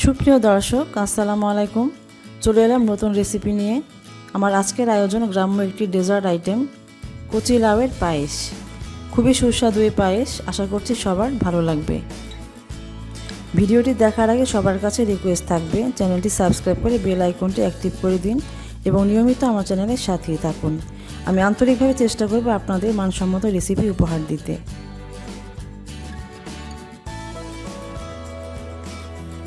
সুপ্রিয় দর্শক, আসসালামু আলাইকুম। চলে এলাম নতুন রেসিপি নিয়ে। আমার আজকের আয়োজন গ্রাম্য একটি ডেজার্ট আইটেম, কচি লাউয়ের পায়েস। খুবই সুস্বাদু এই পায়েস, আশা করছি সবার ভালো লাগবে। ভিডিওটি দেখার আগে সবার কাছে রিকোয়েস্ট থাকবে, চ্যানেলটি সাবস্ক্রাইব করে বেল আইকনটি অ্যাক্টিভ করে দিন এবং নিয়মিত আমার চ্যানেলের সাথেই থাকুন। আমি আন্তরিকভাবে চেষ্টা করব আপনাদের মানসম্মত রেসিপি উপহার দিতে।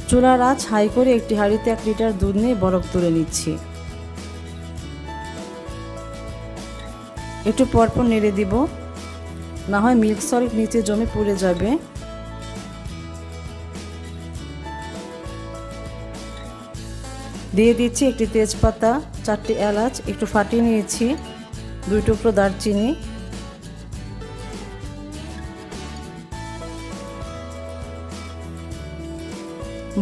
চুলার আঁচ হাই করে একটি হাঁড়িতে 1 লিটার দুধ নিয়ে বরফ তুলে নিচ্ছি। একটু পরপর নেড়ে দিব, না হয় মিল্ক সল্ট নিচে জমে পুড়ে যাবে। দিয়ে দিচ্ছি একটি তেজপাতা, 4টি এলাচ একটু ফাটিয়ে নিয়েছি, 2 টুকরো দারচিনি,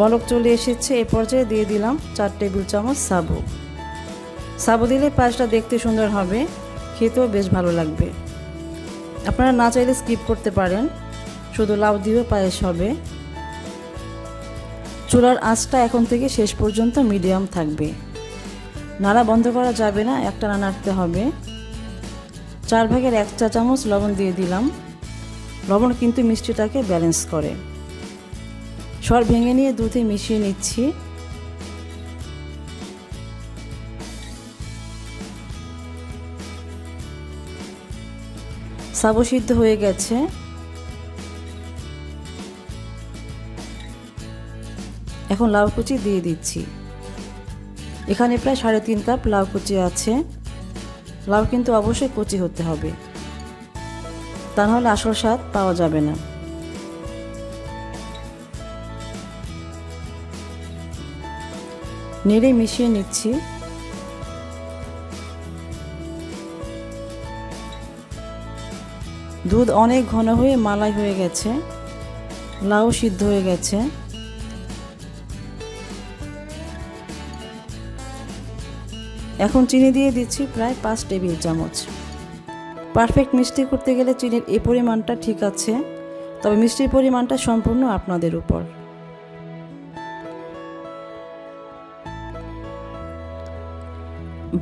বলক চলে এসেছে। এ পর্যায়ে দিয়ে দিলাম 4 টেবিল চামচ সাবু। সাবু দিলে পায়েসটা দেখতে সুন্দর হবে, খেতেও বেশ ভালো লাগবে। আপনারা না চাইলে স্কিপ করতে পারেন, শুধু লাউ দিয়েও পায়েস হবে। চুলার আঁচটা এখন থেকে শেষ পর্যন্ত মিডিয়াম থাকবে, নাড়া বন্ধ করা যাবে না, একটানা নাড়তে হবে। 4 ভাগের 1 চা চামচ লবণ দিয়ে দিলাম। লবণ কিন্তু মিষ্টিটাকে ব্যালেন্স করে। সর ভেঙে নিয়ে দুধে মিশিয়ে নিচ্ছি। সাবু সিদ্ধ হয়ে গেছে। এখন লাউ কুচি দিয়ে দিচ্ছি। এখানে প্রায় 3.5 কাপ লাউ কুচি আছে। লাউ কিন্তু অবশ্যই কুচি হতে হবে, তা নাহলে আসল স্বাদ পাওয়া যাবে না। নেড়ে মিশিয়ে নিচ্ছি। দুধ অনেক ঘন হয়ে মালাই হয়ে গেছে, লাউ সিদ্ধ হয়ে গেছে। এখন চিনি দিয়ে দিচ্ছি প্রায় 5 টেবিল চামচ। পারফেক্ট মিষ্টি করতে গেলে চিনির এই পরিমাণটা ঠিক আছে, তবে মিষ্টির পরিমাণটা সম্পূর্ণ আপনাদের উপর।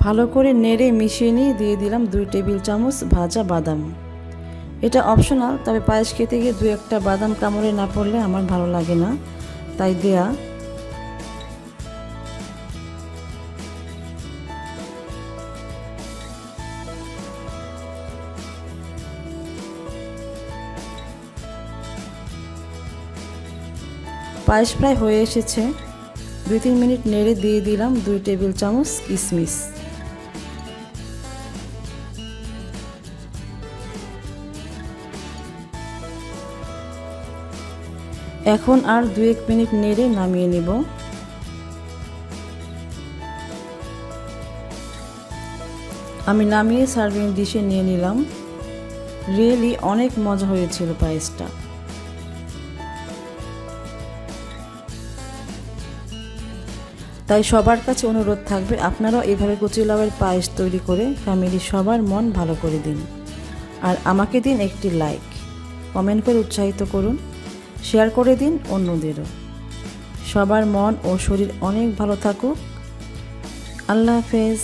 ভালো করে নেড়ে মিশিয়ে নিয়ে দিয়ে দিলাম 2 টেবিল চামচ ভাজা বাদাম। এটা অপশনাল, তবে পায়েস খেতে গিয়ে 2-1টা বাদাম কামড়ে না পড়লে আমার ভালো লাগে না, তাই দেয়া। পায়েস প্রায় হয়ে এসেছে। 2-3 মিনিট নেড়ে দিয়ে দিলাম 2 টেবিল চামচ কিশমিশ। এখন আর 2-1 মিনিট নেড়ে নামিয়ে নেব। আমি নামিয়ে সার্ভিং ডিশে নিয়ে নিলাম। রিয়েলি অনেক মজা হয়েছিল পায়েসটা। তাই সবার কাছে অনুরোধ থাকবে, আপনারাও এভাবে কচি লাউয়ের পায়েস তৈরি করে ফ্যামিলি সবার মন ভালো করে দিন। আর আমাকে দিন একটি লাইক, কমেন্ট করে উৎসাহিত করুন, শেয়ার করে দিন অন্যদেরও। সবার মন ও শরীর অনেক ভালো থাকুক। আল্লাহ হাফেজ।